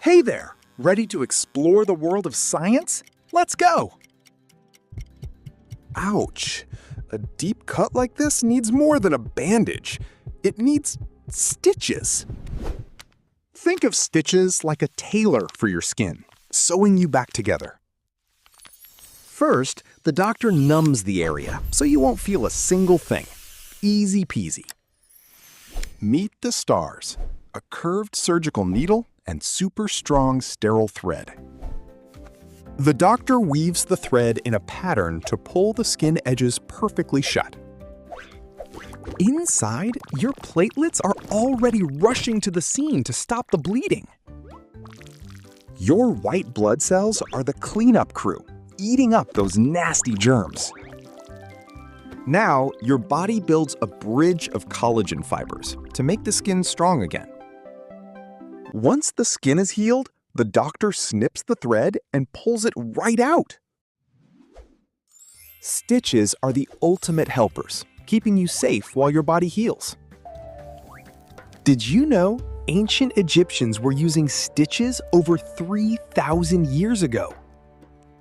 Hey there! Ready to explore the world of science? Let's go! Ouch! A deep cut like this needs more than a bandage. It needs stitches. Think of stitches like a tailor for your skin, sewing you back together. First, the doctor numbs the area so you won't feel a single thing. Easy peasy. Meet the stars, a curved surgical needle and super strong sterile thread. The doctor weaves the thread in a pattern to pull the skin edges perfectly shut. Inside, your platelets are already rushing to the scene to stop the bleeding. Your white blood cells are the cleanup crew, eating up those nasty germs. Now, your body builds a bridge of collagen fibers to make the skin strong again. Once the skin is healed, the doctor snips the thread and pulls it right out. Stitches are the ultimate helpers, keeping you safe while your body heals. Did you know ancient Egyptians were using stitches over 3,000 years ago?